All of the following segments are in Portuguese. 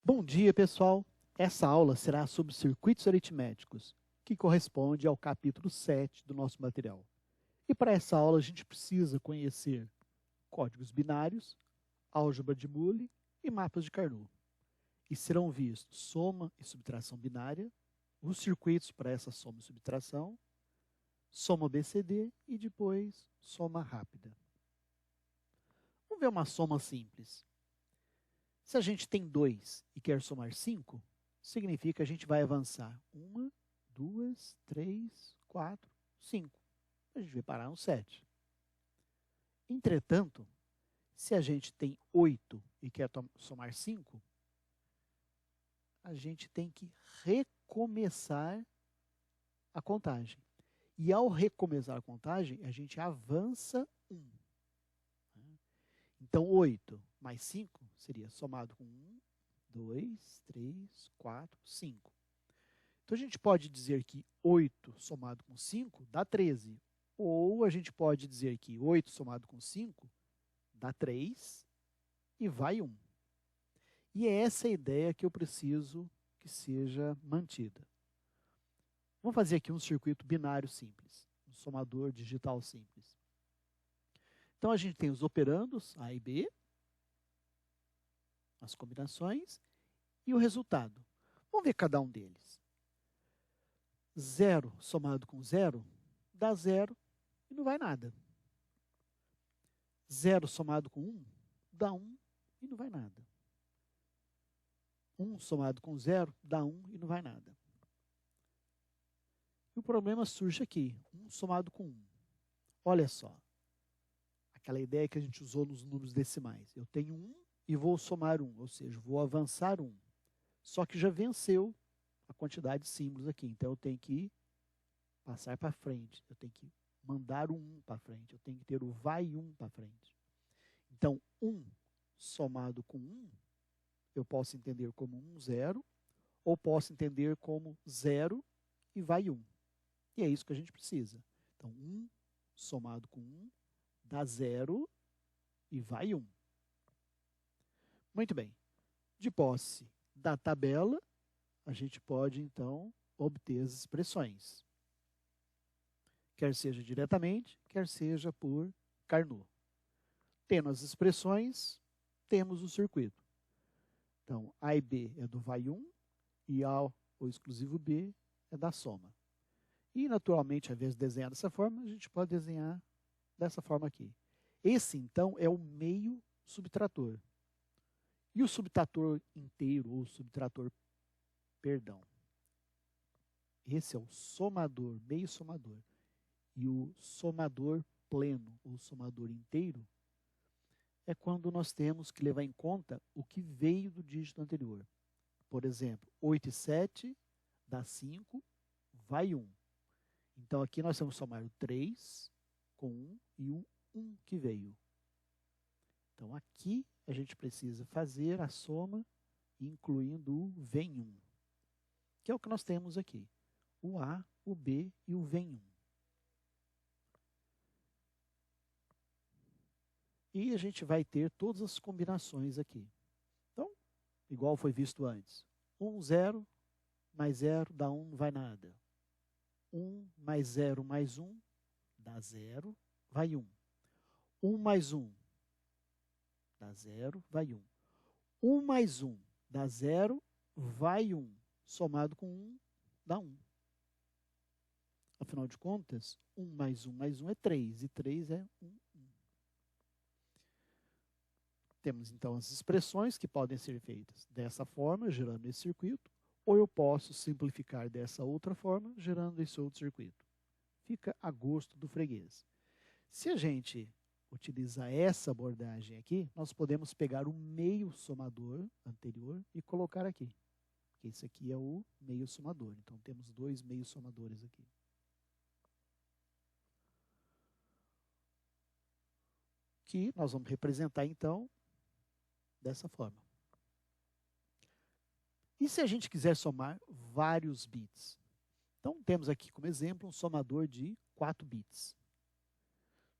Bom dia, pessoal! Essa aula será sobre circuitos aritméticos, que corresponde ao capítulo 7 do nosso material. E para essa aula a gente precisa conhecer códigos binários, álgebra de Boole e mapas de Carnot. E serão vistos soma e subtração binária, os circuitos para essa soma e subtração, soma BCD e depois soma rápida. Vamos ver uma soma simples. Se a gente tem 2 e quer somar 5, significa que a gente vai avançar 1, 2, 3, 4, 5. A gente vai parar no 7. Entretanto, se a gente tem 8 e quer somar 5, a gente tem que recomeçar a contagem. E ao recomeçar a contagem, a gente avança 1. Então, 8 mais 5 seria somado com 1, 2, 3, 4, 5. Então, a gente pode dizer que 8 somado com 5 dá 13. Ou a gente pode dizer que 8 somado com 5 dá 3 e vai 1. E é essa a ideia que eu preciso que seja mantida. Vamos fazer aqui um circuito binário simples, um somador digital simples. Então, a gente tem os operandos, A e B, as combinações e o resultado. Vamos ver cada um deles. 0 somado com 0 dá 0 e não vai nada. 0 somado com 1 dá 1 e não vai nada. 1 somado com 0 dá 1 e não vai nada. E o problema surge aqui, 1 somado com 1. Olha só, aquela ideia que a gente usou nos números decimais. Eu tenho 1 e vou somar 1, ou seja, vou avançar 1. Só que já venceu a quantidade de símbolos aqui, então eu tenho que passar para frente, eu tenho que mandar o 1 para frente, eu tenho que ter o vai 1 para frente. Então, 1 somado com 1, eu posso entender como 1, 0, ou posso entender como 0 e vai 1. E é isso que a gente precisa. Então, 1 somado com 1 dá 0 e vai 1. Muito bem. De posse da tabela, a gente pode, então, obter as expressões. Quer seja diretamente, quer seja por Carnot. Tendo as expressões, temos o circuito. Então, A e B é do vai 1 e A, o exclusivo B, é da soma. E, naturalmente, ao invés de desenhar dessa forma, a gente pode desenhar dessa forma aqui. Esse, então, é o meio subtrator. E o subtrator inteiro, ou subtrator, perdão. Esse é o somador, meio somador. E o somador pleno, ou somador inteiro, é quando nós temos que levar em conta o que veio do dígito anterior. Por exemplo, 8 e 7 dá 5, vai 1. Então, aqui nós vamos somar o 3 com 1 e o 1 que veio. Então, aqui a gente precisa fazer a soma incluindo o vem 1, que é o que nós temos aqui. O A, o B e o vem 1. E a gente vai ter todas as combinações aqui. Então, igual foi visto antes. 1, 0, mais 0 dá 1, não vai nada. 1 mais 0 mais 1 dá 0, vai 1. 1 mais 1 dá 0, vai 1. 1 mais 1 dá 0, vai 1. Somado com 1, dá 1. Afinal de contas, 1 mais 1 é 3, e 3 é 1. Temos, então, as expressões que podem ser feitas dessa forma, gerando esse circuito, ou eu posso simplificar dessa outra forma, gerando esse outro circuito. Fica a gosto do freguês. Se a gente utilizar essa abordagem aqui, nós podemos pegar o meio somador anterior e colocar aqui. Porque esse aqui é o meio somador. Então, temos dois meios somadores aqui. Que nós vamos representar, então, dessa forma. E se a gente quiser somar vários bits? Então, temos aqui como exemplo um somador de 4 bits.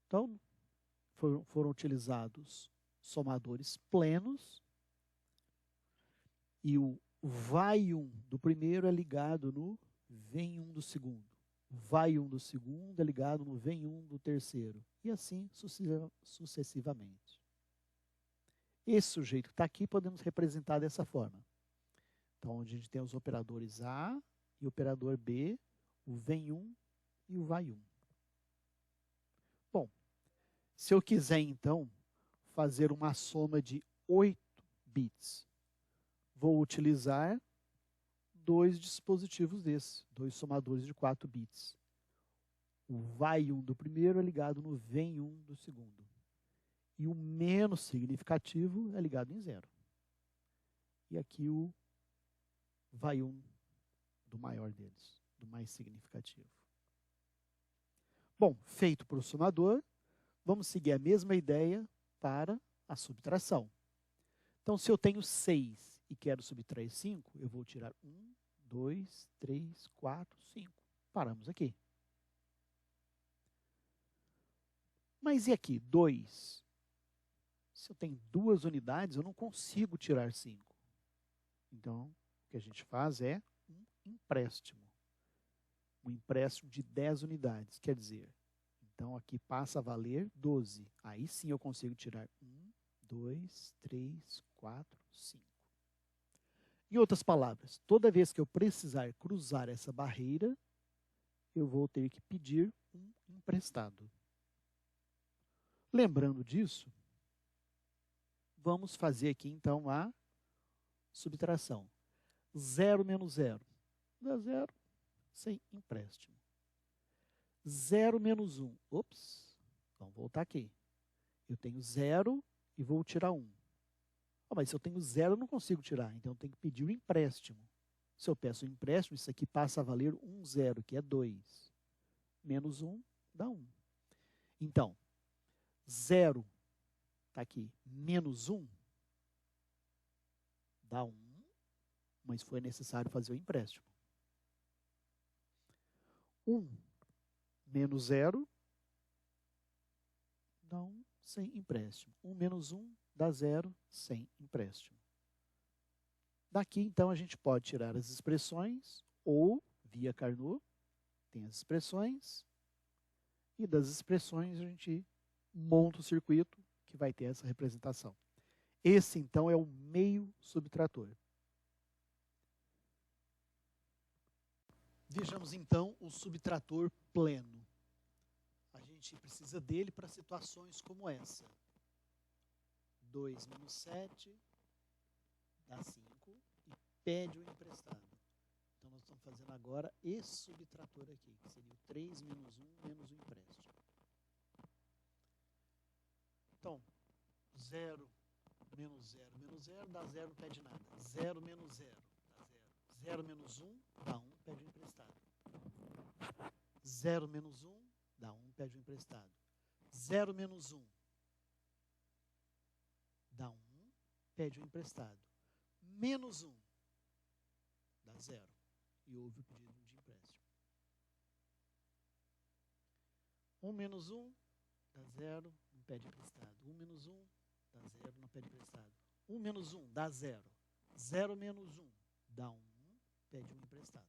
Então, foram utilizados somadores plenos E o vai 1 do primeiro é ligado no vem 1 do segundo. O vai 1 do segundo é ligado no vem 1 do terceiro. E assim sucessivamente. Esse sujeito que está aqui podemos representar dessa forma. Então, onde a gente tem os operadores A e o operador B, o vem 1 e o vai 1. Bom, se eu quiser, então, fazer uma soma de 8 bits, vou utilizar dois dispositivos desses, dois somadores de 4 bits. O vai 1 do primeiro é ligado no vem 1 do segundo. E o menos significativo é ligado em 0. E aqui o vai 1 do maior deles, do mais significativo. Bom, feito para o somador, vamos seguir a mesma ideia para a subtração. Então, se eu tenho 6 e quero subtrair 5, eu vou tirar 1, 2, 3, 4, 5. Paramos aqui. Mas e aqui? 2. Se eu tenho 2 unidades, eu não consigo tirar 5. Então, o que a gente faz é um empréstimo. Um empréstimo de 10 unidades. Quer dizer, então aqui passa a valer 12. Aí sim eu consigo tirar 1, 2, 3, 4, 5. Em outras palavras, toda vez que eu precisar cruzar essa barreira, eu vou ter que pedir um emprestado. Lembrando disso, vamos fazer aqui então a subtração. 0 menos 0 dá 0 sem empréstimo. 0 menos 1. Ops, vamos voltar aqui. Eu tenho 0 e vou tirar 1. Mas se eu tenho 0, eu não consigo tirar, então eu tenho que pedir o empréstimo. Se eu peço o empréstimo, isso aqui passa a valer 1 0, que é 2. Menos 1 dá 1. Então, 0 está aqui, menos 1 dá 1, mas foi necessário fazer o empréstimo. 1 menos 0 dá 1 sem empréstimo. 1 menos 1 dá 0 sem empréstimo. Daqui, então, a gente pode tirar as expressões, ou, via Carnot, tem as expressões, e das expressões a gente monta o circuito que vai ter essa representação. Esse, então, é o meio subtrator. Vejamos, então, o subtrator pleno. A gente precisa dele para situações como essa. 2 menos 7 dá 5 e pede o emprestado. Então, nós estamos fazendo agora esse subtrator aqui, que seria o 3 menos 1 menos o empréstimo. Então, 0 menos 0 menos 0 dá 0, não pede nada. 0 menos 0 dá 0. 0 menos 1 dá 1, pede o emprestado. 0 menos 1 dá 1, pede o emprestado. 0 menos 1 dá 1, pede o emprestado. Menos 1 dá 0. E houve o pedido de empréstimo. 1 menos 1 dá 0, não pede emprestado. 1 menos 1 dá 0, não pede emprestado. 1 menos 1 dá 0. 0 menos 1 dá 1, pede um emprestado.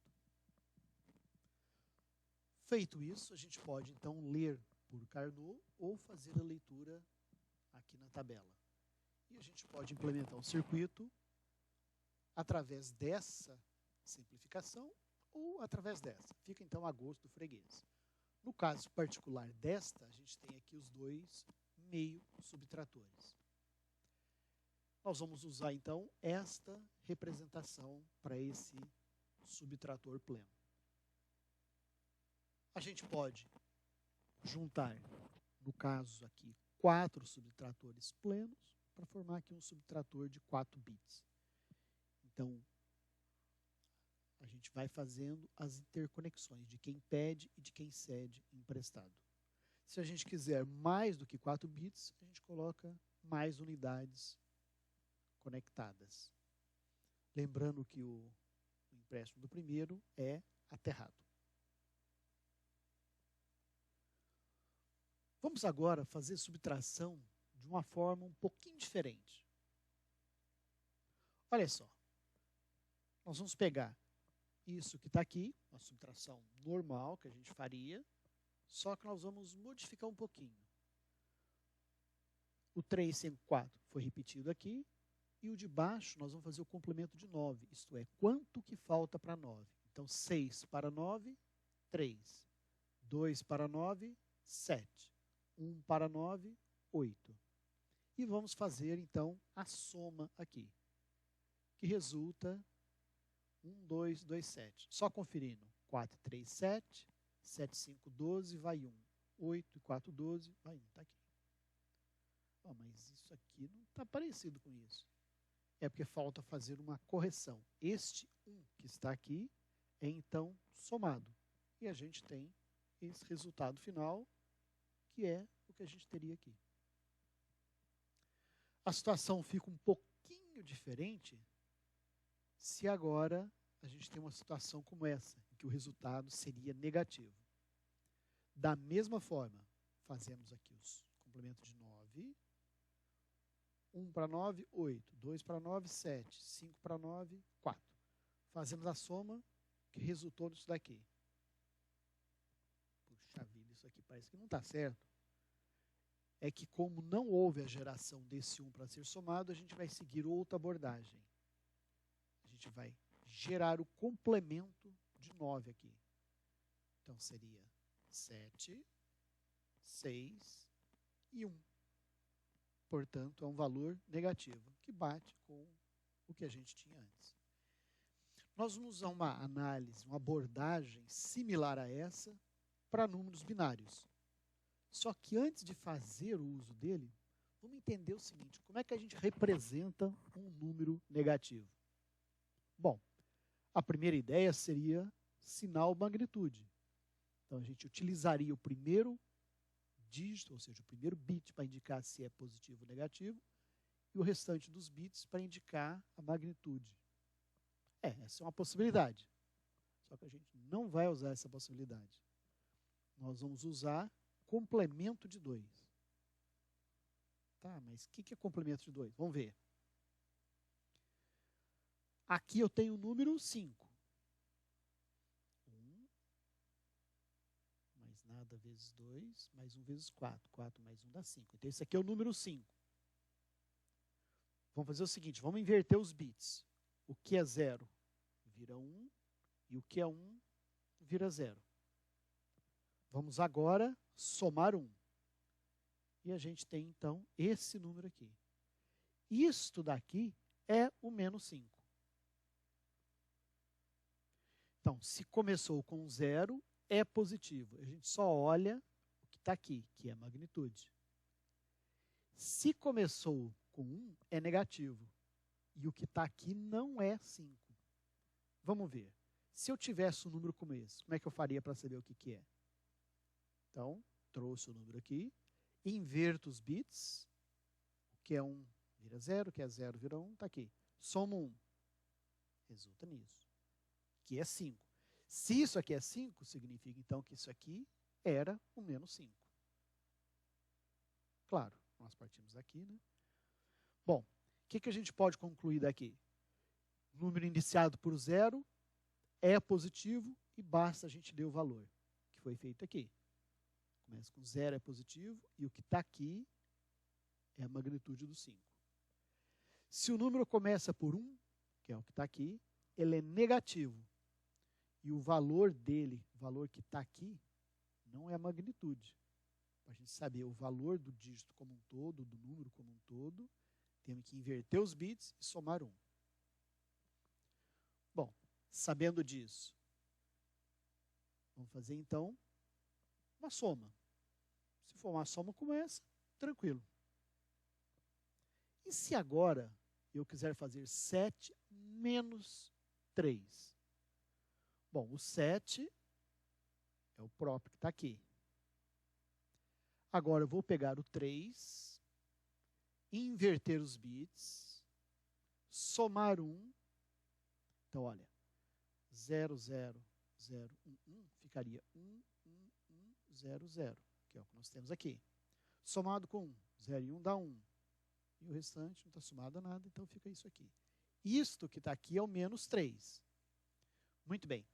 Feito isso, a gente pode então ler por Carnot ou fazer a leitura aqui na tabela. E a gente pode implementar o circuito através dessa simplificação ou através dessa. Fica então a gosto do freguês. No caso particular desta, a gente tem aqui os dois meio subtratores. Nós vamos usar então esta representação para esse subtrator pleno. A gente pode juntar, no caso aqui, 4 subtratores plenos para formar aqui um subtrator de 4 bits. Então, a gente vai fazendo as interconexões de quem pede e de quem cede emprestado. Se a gente quiser mais do que 4 bits, a gente coloca mais unidades conectadas. Lembrando que o empréstimo do primeiro é aterrado. Vamos agora fazer subtração de uma forma um pouquinho diferente. Olha só, Nós vamos pegar isso que está aqui, uma subtração normal que a gente faria, só que nós vamos modificar um pouquinho. O 3 sem 4 foi repetido aqui, e o de baixo nós vamos fazer o complemento de 9, isto é, quanto que falta para 9. Então, 6 para 9, 3. 2 para 9, 7. 1 para 9, 8. E vamos fazer, então, a soma aqui, que resulta 1, 2, 2, 7. Só conferindo. 4, 3, 7. 7, 5, 12, vai 1. 8 e 4, 12, vai 1. Está aqui. Oh, mas isso aqui não está parecido com isso. É porque falta fazer uma correção. Este 1 que está aqui é, então, somado. E a gente tem esse resultado final, que é o que a gente teria aqui. A situação fica um pouquinho diferente se agora a gente tem uma situação como essa, em que o resultado seria negativo. Da mesma forma, fazemos aqui os complementos de 9. 1 para 9, 8. 2 para 9, 7. 5 para 9, 4. Fazemos a soma que resultou disso daqui. Puxa vida, isso aqui parece que não está certo. É que como não houve a geração desse 1 para ser somado, a gente vai seguir outra abordagem. A gente vai gerar o complemento de 9 aqui. Então seria 7, 6 e 1. Portanto, é um valor negativo, que bate com o que a gente tinha antes. Nós vamos usar uma análise, uma abordagem similar a essa para números binários. Só que antes de fazer o uso dele, vamos entender o seguinte: como é que a gente representa um número negativo? Bom, a primeira ideia seria sinal magnitude. Então, a gente utilizaria o primeiro dígito, ou seja, o primeiro bit para indicar se é positivo ou negativo, e o restante dos bits para indicar a magnitude. Essa é uma possibilidade. Só que a gente não vai usar essa possibilidade. Nós vamos usar complemento de 2. Tá, mas o que é complemento de 2? Vamos ver. Aqui eu tenho o número 5. 1 mais nada vezes 2, mais 1 vezes 4. 4 mais 1 dá 5. Então, esse aqui é o número 5. Vamos fazer o seguinte, vamos inverter os bits. O que é 0 vira 1, e o que é 1 vira 0. Vamos agora somar 1. E a gente tem, então, esse número aqui. Isto daqui é o menos 5. Então, se começou com 0, é positivo. A gente só olha o que está aqui, que é a magnitude. Se começou com 1, é negativo. E o que está aqui não é 5. Vamos ver. Se eu tivesse um número como esse, como é que eu faria para saber o que é? Então, trouxe o número aqui, inverto os bits, o que é 1 vira 0, o que é 0 vira 1, está aqui. Somo 1, resulta nisso, que é 5. Se isso aqui é 5, significa então que isso aqui era o menos 5. Claro, nós partimos daqui, né? Bom, o que a gente pode concluir daqui? Número iniciado por 0 é positivo e basta a gente ler o valor, que foi feito aqui. Começa com 0 é positivo e o que está aqui é a magnitude do 5. Se o número começa por 1, que é o que está aqui, ele é negativo. E o valor dele, o valor que está aqui, não é a magnitude. Para a gente saber o valor do dígito como um todo, do número como um todo, temos que inverter os bits e somar 1. Bom, sabendo disso, vamos fazer então uma soma. Se for uma soma como essa, tranquilo. E se agora eu quiser fazer 7 menos 3? Bom, o 7 é o próprio que está aqui. Agora eu vou pegar o 3, inverter os bits, somar 1. Então, olha, 0, 0, 0, 1, 1, ficaria 1, 1, 1, 0, 0, que é o que nós temos aqui. Somado com 1, 0 e 1 dá 1. E o restante não está somado a nada, então fica isso aqui. Isto que está aqui é o menos 3. Muito bem.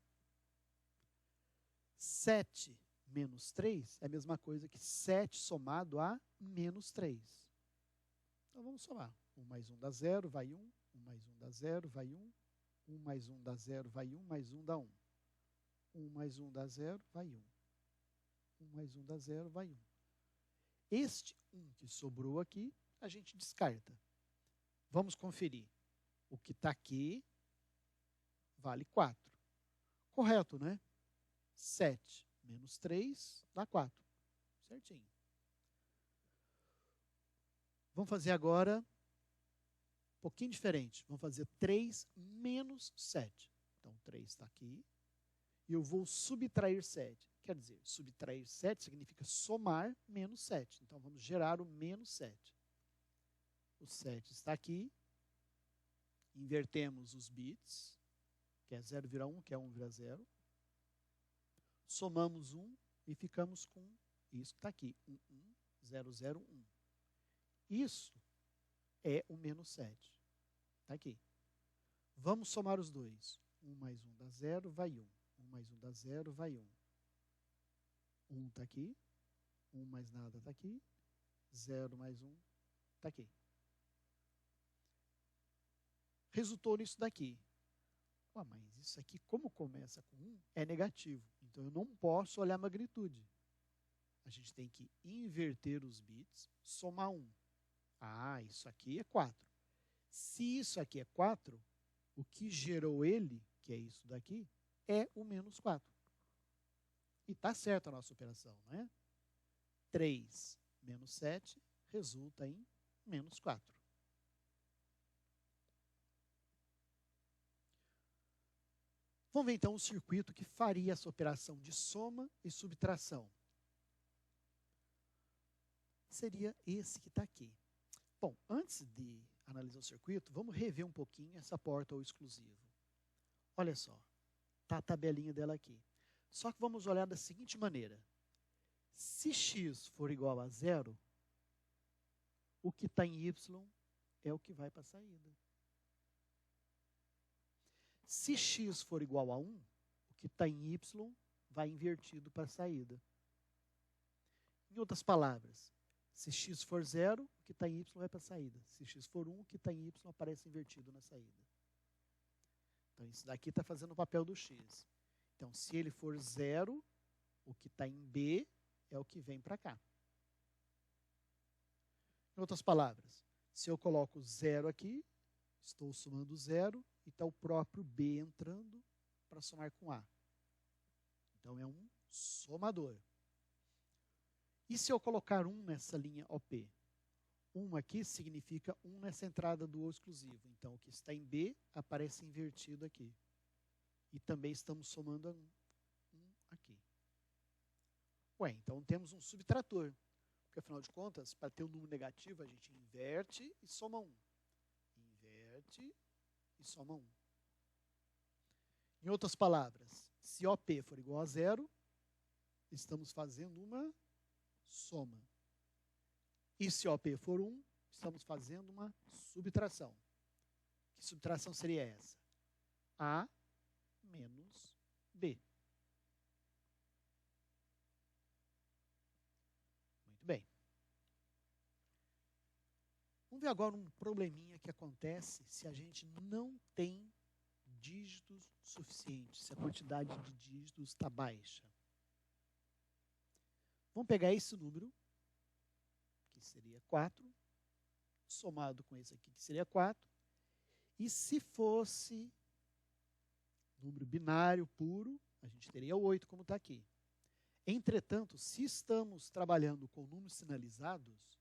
7 menos 3 é a mesma coisa que 7 somado a menos 3. Então vamos somar. 1 mais 1 dá 0, vai 1. 1 mais 1 dá 0, vai 1. 1 mais 1 dá 0, vai 1, mais 1 dá 1. 1 mais 1 dá 0, vai 1. 1 mais 1 dá 0, vai 1. Este 1 que sobrou aqui, a gente descarta. Vamos conferir. O que está aqui vale 4. Correto, né? 7 menos 3 dá 4. Certinho. Vamos fazer agora um pouquinho diferente. Vamos fazer 3 menos 7. Então, 3 está aqui. E eu vou subtrair 7. Quer dizer, subtrair 7 significa somar menos 7. Então, vamos gerar o menos 7. O 7 está aqui. Invertemos os bits. Que é 0 vira 1, que é 1 vira 0. Somamos 1 e ficamos com isso que está aqui. 1, 1, 0, 0, 1. Isso é o menos 7. Está aqui. Vamos somar os dois. 1 mais 1 dá 0, vai 1. 1 mais 1 dá 0, vai 1. 1 está aqui. 1 mais nada está aqui. 0 mais 1 está aqui. Resultou nisso daqui. Mas isso aqui, como começa com 1, é negativo. Então, eu não posso olhar a magnitude. A gente tem que inverter os bits, somar 1. Ah, isso aqui é 4. Se isso aqui é 4, o que gerou ele, que é isso daqui, é o menos 4. E está certa a nossa operação, não é? 3 menos 7 resulta em menos 4. Vamos ver então o circuito que faria essa operação de soma e subtração. Seria esse que está aqui. Bom, antes de analisar o circuito, vamos rever um pouquinho essa porta ou exclusivo. Olha só, está a tabelinha dela aqui. Só que vamos olhar da seguinte maneira. Se x for igual a 0, o que está em y é o que vai para a saída. Se x for igual a 1, o que está em y vai invertido para a saída. Em outras palavras, se x for 0, o que está em y vai para a saída. Se x for 1, o que está em y aparece invertido na saída. Então, isso daqui está fazendo o papel do x. Então, se ele for 0, o que está em b é o que vem para cá. Em outras palavras, se eu coloco 0 aqui, estou somando 0, e está o próprio b entrando para somar com a. Então, é um somador. E se eu colocar 1 nessa linha OP? 1 aqui significa 1 nessa entrada do O exclusivo. Então, o que está em B aparece invertido aqui. E também estamos somando 1 aqui. Ué, então temos um subtrator. Porque, afinal de contas, para ter um número negativo, a gente inverte e soma 1. Inverte e soma 1. Em outras palavras, se OP for igual a 0, estamos fazendo uma soma. E se OP for 1, estamos fazendo uma subtração. Que subtração seria essa? A menos B. Muito bem. Vamos ver agora um probleminha que acontece se a gente não tem dígitos suficientes, se a quantidade de dígitos está baixa. Vamos pegar esse número, que seria 4, somado com esse aqui, que seria 4, e se fosse número binário puro, a gente teria 8, como está aqui. Entretanto, se estamos trabalhando com números sinalizados,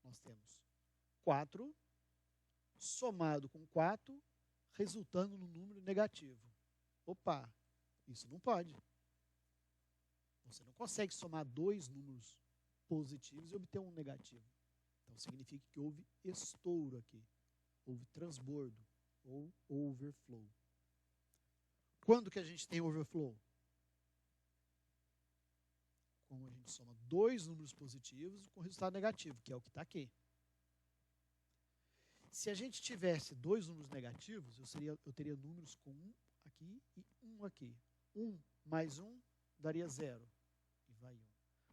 nós temos 4 somado com 4, resultando no número negativo. Opa, isso não pode. Você não consegue somar 2 números positivos e obter um negativo. Então, significa que houve estouro aqui. Houve transbordo, ou overflow. Quando que a gente tem overflow? Quando a gente soma 2 números positivos com resultado negativo, que é o que está aqui. Se a gente tivesse dois números negativos, eu teria números com 1 aqui e 1 aqui. 1 mais 1 daria 0. E vai 1.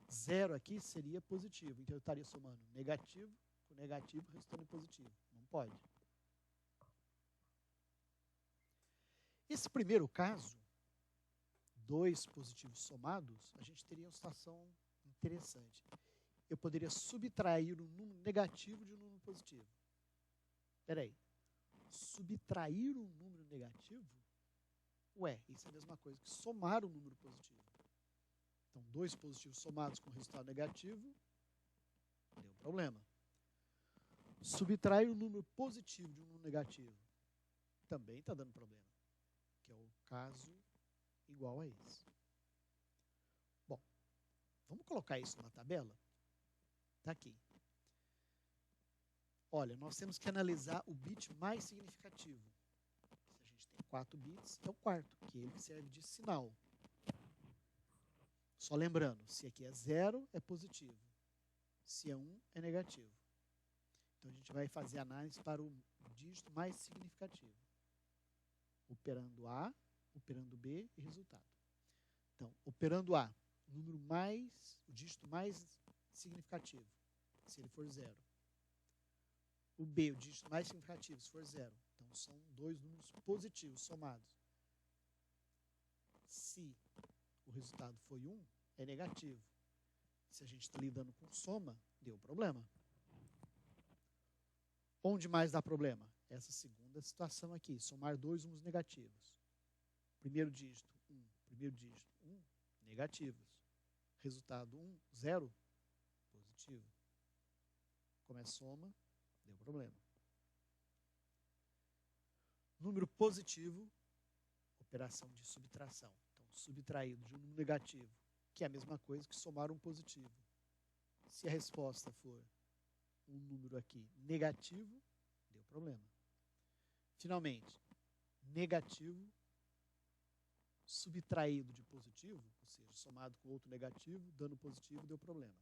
0 aqui seria positivo. Então eu estaria somando negativo com negativo, restando em positivo. Não pode. Esse primeiro caso, dois positivos somados, a gente teria uma situação interessante. Eu poderia subtrair um número negativo de um número positivo. Espera aí. Subtrair um número negativo? Ué, isso é a mesma coisa que somar um número positivo. Então, dois positivos somados com resultado negativo, deu problema. Subtrair um número positivo de um número negativo, também está dando problema. Que é o caso igual a esse. Bom, vamos colocar isso numa tabela? Está aqui. Olha, nós temos que analisar o bit mais significativo. Se a gente tem 4 bits, é o quarto, que é ele que serve de sinal. Só lembrando, se aqui é 0, é positivo. Se é 1, é negativo. Então a gente vai fazer análise para o dígito mais significativo. Operando A, operando B e resultado. Então, operando A, o dígito mais significativo, se ele for 0. O B, o dígito mais significativo, se for 0. Então, são dois números positivos somados. Se o resultado foi 1, é negativo. Se a gente está lidando com soma, deu problema. Onde mais dá problema? Essa segunda situação aqui, somar dois números negativos. Primeiro dígito, 1. Primeiro dígito, 1. Negativos. Resultado 1, 0. Positivo. Como é soma, deu problema. Número positivo, operação de subtração. Então, subtraído de um número negativo, que é a mesma coisa que somar um positivo. Se a resposta for um número aqui negativo, deu problema. Finalmente, negativo subtraído de positivo, ou seja, somado com outro negativo, dando positivo, deu problema.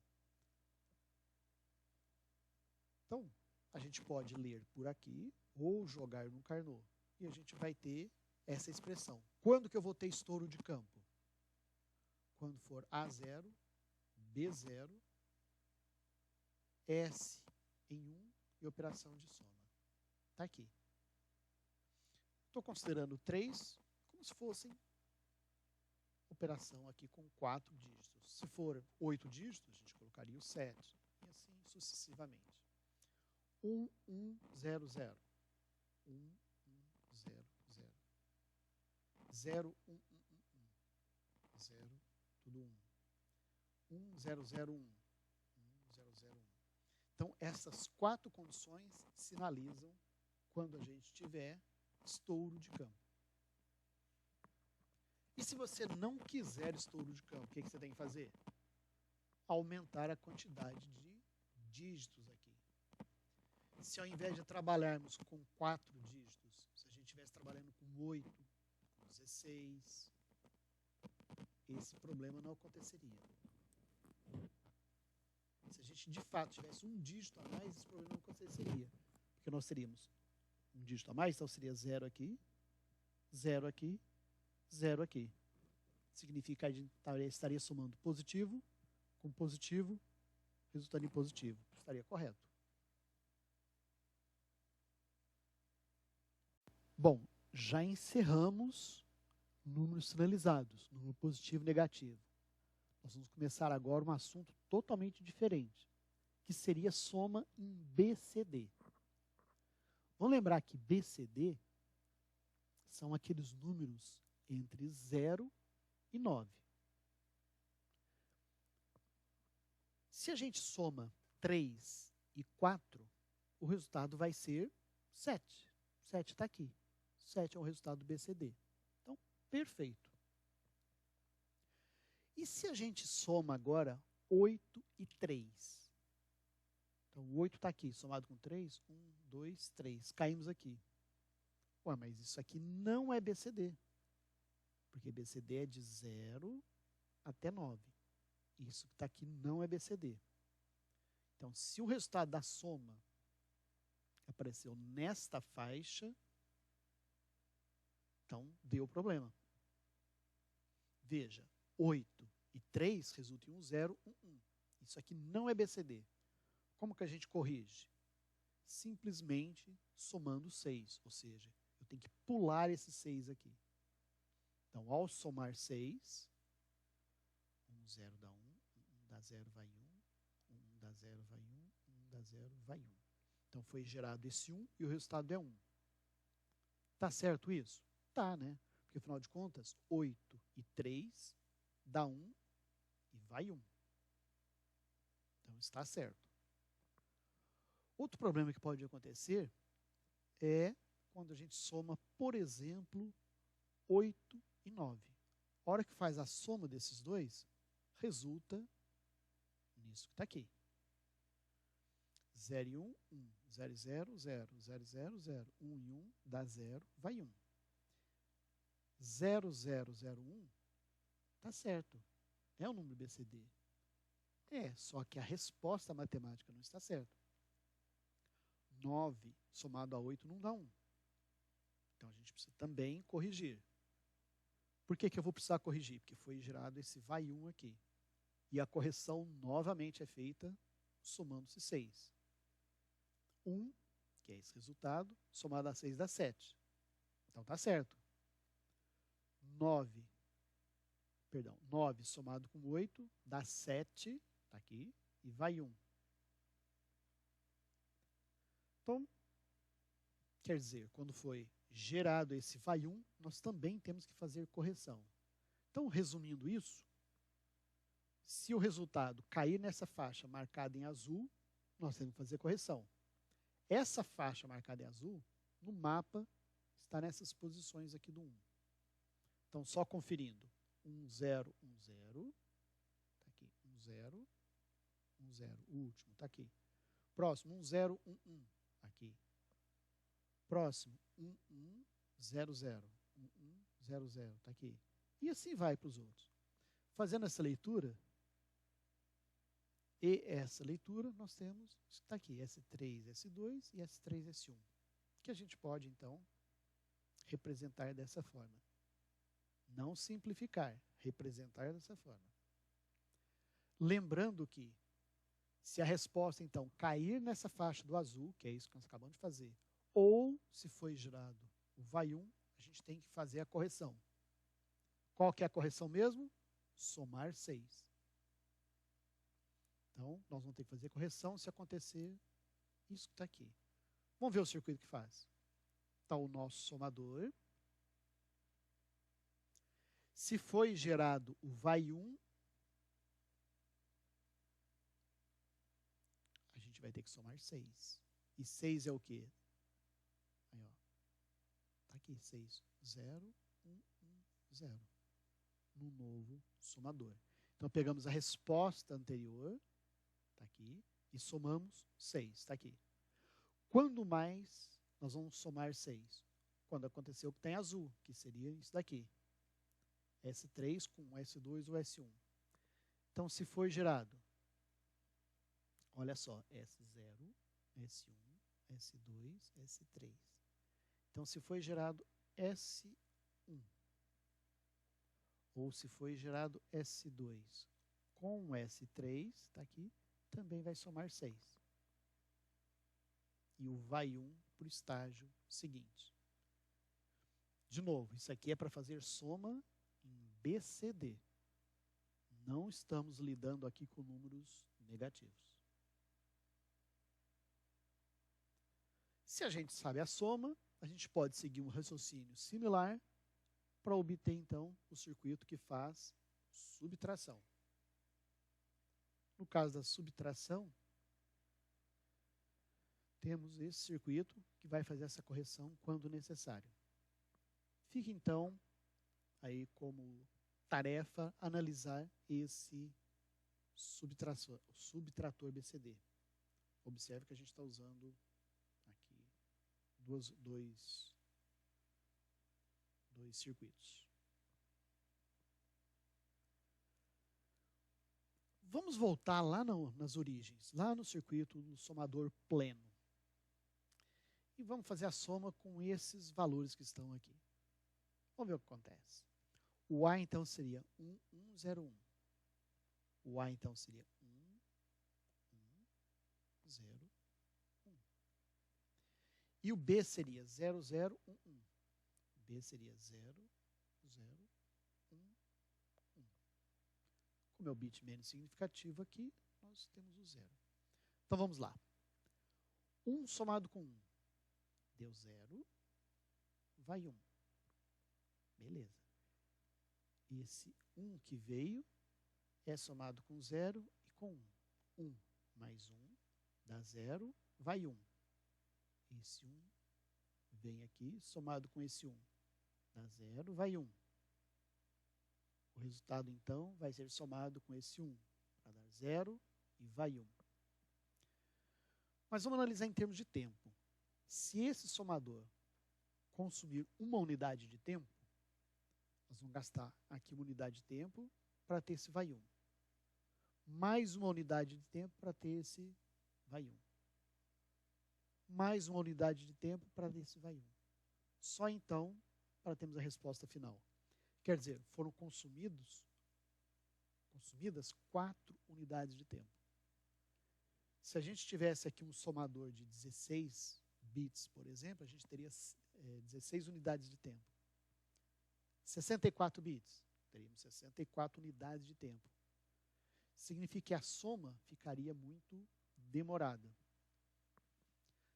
Então, a gente pode ler por aqui ou jogar no Carnot. E a gente vai ter essa expressão. Quando que eu vou ter estouro de campo? Quando for A0, B0, S em 1 e operação de soma. Está aqui. Estou considerando 3 como se fossem operação aqui com 4 dígitos. Se for 8 dígitos, a gente colocaria o 7. E assim sucessivamente. 1, 1, 0, 0. 1, 1, 0, 0. 0, 1, 1, 1, 1. 0, tudo 1. 1, 0, 0, 1. 1, 0, 0, 1. Então, essas 4 condições sinalizam quando a gente tiver estouro de campo. E se você não quiser estouro de campo, o que você tem que fazer? Aumentar a quantidade de dígitos aqui. Se ao invés de trabalharmos com 4 dígitos, se a gente estivesse trabalhando com 8, com 16, esse problema não aconteceria. Se a gente de fato tivesse um dígito a mais, esse problema não aconteceria. Porque nós teríamos um dígito a mais, então seria 0 aqui, 0 aqui, 0 aqui. Significa que a gente estaria somando positivo com positivo, resultando em positivo. Estaria correto. Bom, já encerramos números sinalizados, número positivo e negativo. Nós vamos começar agora um assunto totalmente diferente, que seria soma em BCD. Vamos lembrar que BCD são aqueles números entre 0 e 9. Se a gente soma 3 e 4, o resultado vai ser 7. 7 está aqui. 7 é o resultado do BCD. Então, perfeito. E se a gente soma agora 8 e 3? Então, o 8 está aqui, somado com 3. 1, 2, 3. Caímos aqui. Ué, mas isso aqui não é BCD. Porque BCD é de 0 até 9. Isso que está aqui não é BCD. Então, se o resultado da soma apareceu nesta faixa, então deu problema. Veja, 8 e 3 resulta em 1, 0, 1, 1. Isso aqui não é BCD. Como que a gente corrige? Simplesmente somando 6, ou seja, eu tenho que pular esse 6 aqui. Então, ao somar 6, 1, 0 dá 1, 1 dá 0 vai 1, 1 dá 0 vai 1, 1 dá 0 vai 1. Então, foi gerado esse 1 e o resultado é 1. Tá certo isso? Tá, né? Porque, afinal de contas, 8 e 3 dá 1 e vai 1. Então, está certo. Outro problema que pode acontecer é quando a gente soma, por exemplo, 8 e 9. A hora que faz a soma desses dois, resulta nisso que está aqui. 0 e 1, 1. 0 e 0, 0. 0 e 0, 0. 1 e 1 dá 0, vai 1. 0, 0, 0, 1, está certo. É um número BCD. É, só que a resposta matemática não está certa. 9 somado a 8 não dá 1. Então a gente precisa também corrigir. Por que eu vou precisar corrigir? Porque foi gerado esse vai 1 aqui. E a correção novamente é feita somando-se 6. 1, que é esse resultado, somado a 6 dá 7. Então tá certo. 9 somado com 8 dá 7, tá aqui, e vai 1. Então, quer dizer, quando foi gerado esse vai 1, nós também temos que fazer correção. Então, resumindo isso, se o resultado cair nessa faixa marcada em azul, nós temos que fazer correção. Essa faixa marcada em azul, no mapa, está nessas posições aqui do 1. Então, só conferindo. 1, 0, 1, 0. Está aqui. 1, 0. 1, 0. O último está aqui. Próximo, 1, 0, 1, 1. Aqui. Próximo, 1, 1, 0, 0. 1, 1, 0, 0. Está aqui. E assim vai para os outros. Fazendo essa leitura, e essa leitura, nós temos, está aqui, S3, S2 e S3, S1. Que a gente pode, então, representar dessa forma. Não simplificar, representar dessa forma. Lembrando que, se a resposta, então, cair nessa faixa do azul, que é isso que nós acabamos de fazer, ou se foi gerado o vai 1, a gente tem que fazer a correção. Qual que é a correção mesmo? Somar 6. Então, nós vamos ter que fazer correção se acontecer isso que está aqui. Vamos ver o circuito que faz. Está o nosso somador. Se foi gerado o vai 1, a gente vai ter que somar 6. E 6 é o quê? Aí, ó. Está aqui, 6. 0, 1, 1, 0. No novo somador. Então, pegamos a resposta anterior, está aqui, e somamos 6, está aqui. Quando mais nós vamos somar 6? Quando aconteceu o que tem azul, que seria isso daqui. S3 com S2 ou S1. Então, se foi gerado, olha só, S0, S1, S2, S3. Então, se foi gerado S1, ou se foi gerado S2 com S3, está aqui, também vai somar 6. E o vai 1 para o estágio seguinte. De novo, isso aqui é para fazer soma em BCD. Não estamos lidando aqui com números negativos. Se a gente sabe a soma, a gente pode seguir um raciocínio similar para obter, então, o circuito que faz subtração. No caso da subtração, temos esse circuito que vai fazer essa correção quando necessário. Fica, então, aí como tarefa analisar esse subtrator BCD. Observe que a gente está usando aqui dois circuitos. Vamos voltar lá nas origens, lá no circuito do somador pleno. E vamos fazer a soma com esses valores que estão aqui. Vamos ver o que acontece. O A, então, seria 1, 1, 0, 1. O A, então, seria 1, 1, 0, 1. E o B seria 0, 0, 1, 1. B seria 0, 0, 1, 1. Como é o bit menos significativo aqui, nós temos o 0. Então, vamos lá. 1 somado com 1 deu 0, vai 1. Beleza. Esse 1 que veio é somado com 0 e com 1. 1 mais 1 dá 0, vai 1. Esse 1 vem aqui, somado com esse 1, dá 0, vai 1. O resultado, então, vai ser somado com esse 1, para dar 0 e vai 1. Mas vamos analisar em termos de tempo. Se esse somador consumir uma unidade de tempo, nós vamos gastar aqui uma unidade de tempo para ter esse vai 1. Mais uma unidade de tempo para ter esse vai 1. Mais uma unidade de tempo para ter esse vai 1. Só então para termos a resposta final. Quer dizer, foram consumidas 4 unidades de tempo. Se a gente tivesse aqui um somador de 16 bits, por exemplo, a gente teria 16 unidades de tempo. 64 bits, teríamos 64 unidades de tempo. Significa que a soma ficaria muito demorada.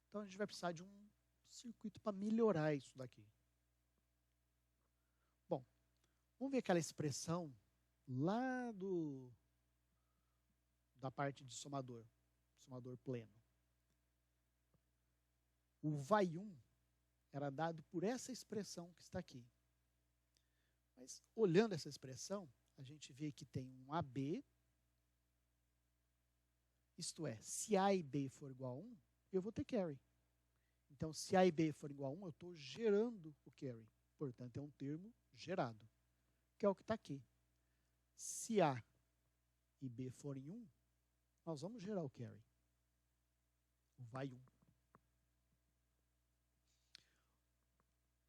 Então a gente vai precisar de um circuito para melhorar isso daqui. Bom, vamos ver aquela expressão lá da parte de somador pleno. O vai 1 era dado por essa expressão que está aqui. Mas, olhando essa expressão, a gente vê que tem um AB, isto é, se A e B for igual a 1, eu vou ter carry. Então, se A e B for igual a 1, eu estou gerando o carry. Portanto, é um termo gerado, que é o que está aqui. Se A e B forem 1, nós vamos gerar o carry. O vai 1.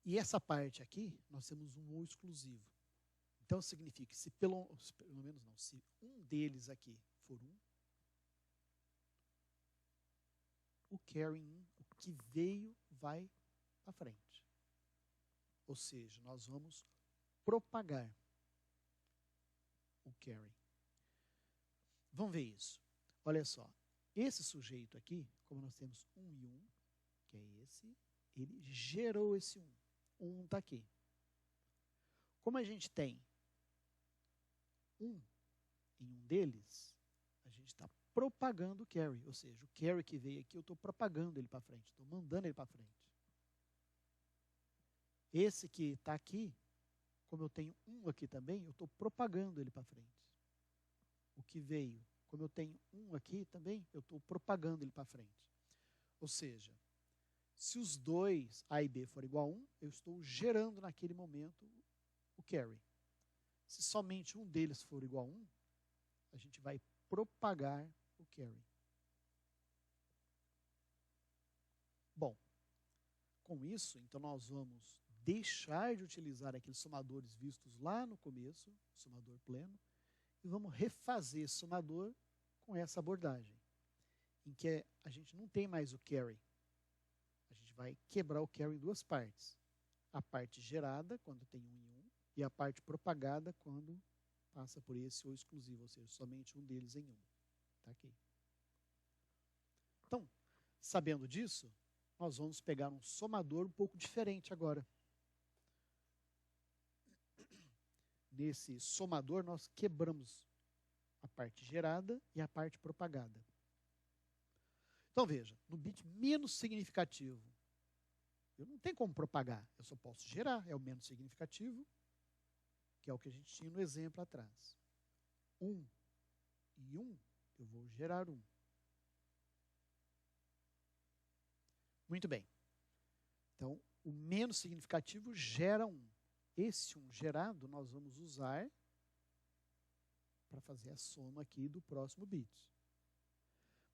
E essa parte aqui, nós temos um ou exclusivo. Então, significa que se pelo menos não, se um deles aqui for 1, o carry 1, o que veio, vai para frente. Ou seja, nós vamos propagar o carry. Vamos ver isso. Olha só. Esse sujeito aqui, como nós temos 1 e 1, que é esse, ele gerou esse 1. O 1 está aqui. Como a gente tem 1 em um deles, a gente está propagando o carry. Ou seja, o carry que veio aqui, eu estou propagando ele para frente. Estou mandando ele para frente. Esse que está aqui, como eu tenho 1 aqui também, eu estou propagando ele para frente. O que veio, como eu tenho 1 aqui também, eu estou propagando ele para frente. Ou seja, se os dois, A e B, forem igual a 1, eu estou gerando naquele momento o carry. Se somente um deles for igual a 1, a gente vai propagar o carry. Bom, com isso, então nós vamos deixar de utilizar aqueles somadores vistos lá no começo, somador pleno, e vamos refazer esse somador com essa abordagem, em que a gente não tem mais o carry. A gente vai quebrar o carry em duas partes. A parte gerada, quando tem 1 e 1, e a parte propagada, quando passa por esse ou exclusivo, ou seja, somente um deles em 1. Está aqui. Então, sabendo disso, nós vamos pegar um somador um pouco diferente agora. Nesse somador, nós quebramos a parte gerada e a parte propagada. Então, veja, no bit menos significativo, eu não tenho como propagar, eu só posso gerar, é o menos significativo, que é o que a gente tinha no exemplo atrás. 1 e 1, eu vou gerar 1. Muito bem. Então, o menos significativo gera 1. Esse 1 gerado, nós vamos usar para fazer a soma aqui do próximo bit.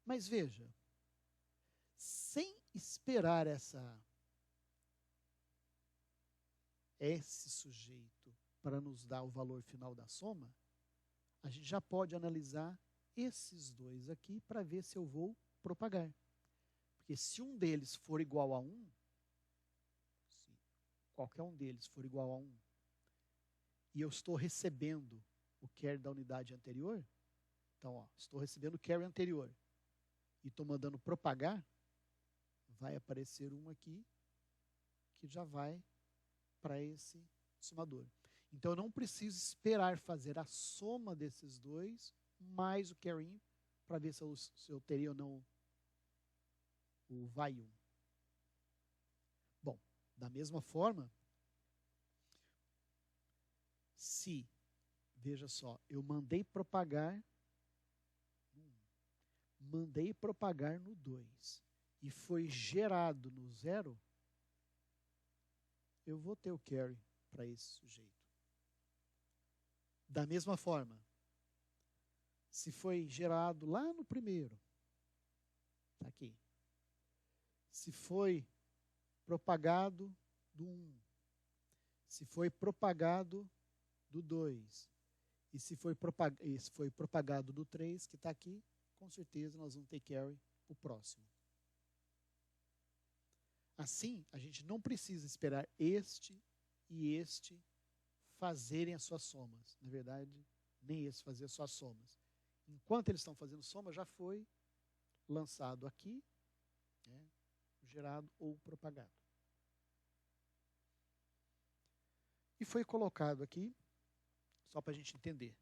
Mas veja, sem esperar esse sujeito para nos dar o valor final da soma, a gente já pode analisar esses dois aqui para ver se eu vou propagar. Porque se um deles for igual a 1, se qualquer um deles for igual a 1, e eu estou recebendo o carry da unidade anterior, então, ó, estou recebendo o carry anterior e estou mandando propagar, vai aparecer um aqui que já vai para esse somador. Então, eu não preciso esperar fazer a soma desses dois mais o carry para ver se eu teria ou não o vai 1. Bom, da mesma forma, se, veja só, eu mandei propagar no 2 e foi gerado no 0, eu vou ter o carry para esse sujeito. Da mesma forma, se foi gerado lá no primeiro, está aqui. Se foi propagado do 1, se foi propagado do 2, e se foi propagado do 3, que está aqui, com certeza nós vamos ter carry para o próximo. Assim, a gente não precisa esperar este e este fazerem as suas somas. Na verdade, nem esse fazer as suas somas. Enquanto eles estão fazendo soma, já foi lançado aqui, né, gerado ou propagado. E foi colocado aqui, só para a gente entender,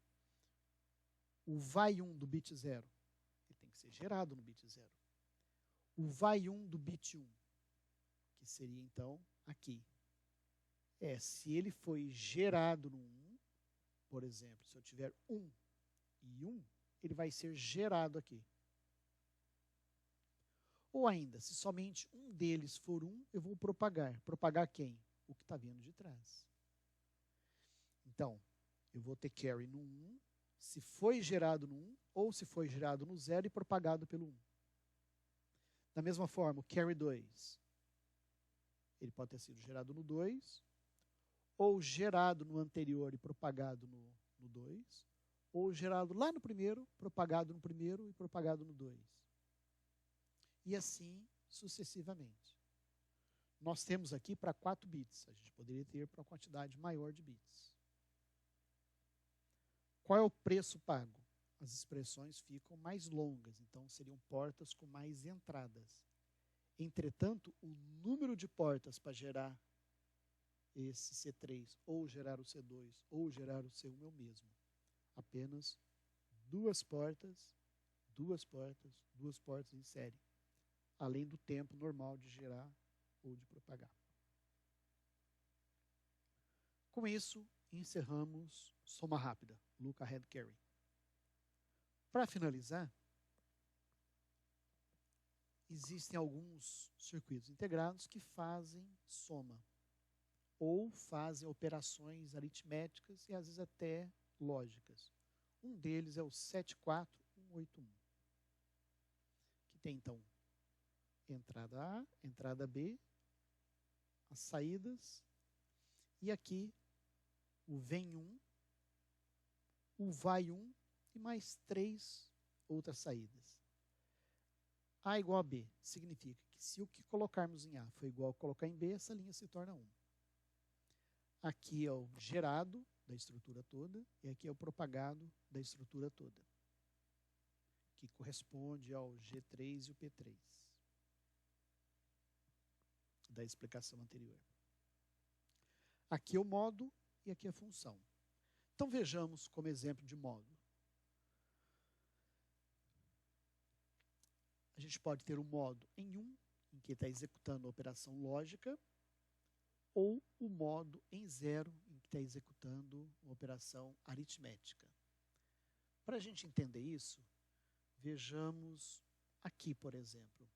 o vai 1 do bit 0, ele tem que ser gerado no bit 0. O vai 1 do bit 1, que seria então aqui. Se ele foi gerado no 1, por exemplo, se eu tiver 1 e 1, ele vai ser gerado aqui. Ou ainda, se somente um deles for 1, eu vou propagar. Propagar quem? O que está vindo de trás. Então, eu vou ter carry no 1, se foi gerado no 1, ou se foi gerado no 0 e propagado pelo 1. Da mesma forma, o carry 2, ele pode ter sido gerado no 2, ou gerado no anterior e propagado no 2, ou gerado lá no primeiro, propagado no primeiro e propagado no 2. E assim sucessivamente. Nós temos aqui para 4 bits, a gente poderia ter para uma quantidade maior de bits. Qual é o preço pago? As expressões ficam mais longas, então seriam portas com mais entradas. Entretanto, o número de portas para gerar esse C3, ou gerar o C2, ou gerar o C1 é o mesmo. Apenas duas portas em série, além do tempo normal de gerar ou de propagar. Com isso, encerramos soma rápida, look ahead carry. Para finalizar, existem alguns circuitos integrados que fazem soma, ou fazem operações aritméticas e às vezes até lógicas. Um deles é o 74181, que tem então entrada A, entrada B, as saídas, e aqui o vem 1, o vai 1 e mais 3 outras saídas. A igual a B significa que se o que colocarmos em A foi igual a colocar em B, essa linha se torna 1. Aqui é o gerado da estrutura toda e aqui é o propagado da estrutura toda, que corresponde ao G3 e o P3 da explicação anterior. Aqui é o modo e aqui é a função. Então vejamos como exemplo de modo. A gente pode ter o modo em 1, em que está executando a operação lógica, ou o modo em 0, em que está executando uma operação aritmética. Para a gente entender isso, vejamos aqui, por exemplo.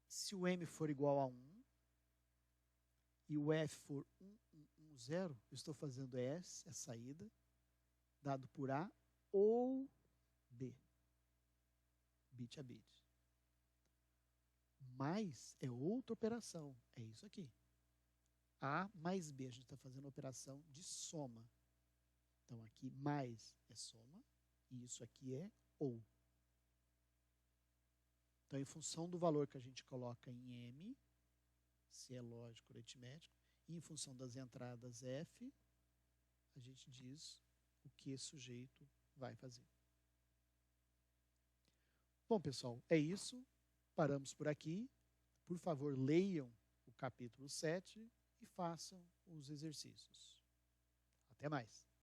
Se o M for igual a 1 e o F for 1, 1, 1, 0, eu estou fazendo S, a saída, dado por A ou B, bit a bit. mais é outra operação. É isso aqui. A mais B. A gente está fazendo a operação de soma. Então, aqui mais é soma. E isso aqui é ou. Então, em função do valor que a gente coloca em M, se é lógico ou aritmético, e em função das entradas F, a gente diz o que esse sujeito vai fazer. Bom, pessoal, é isso. Paramos por aqui. Por favor, leiam o capítulo 7 e façam os exercícios. Até mais.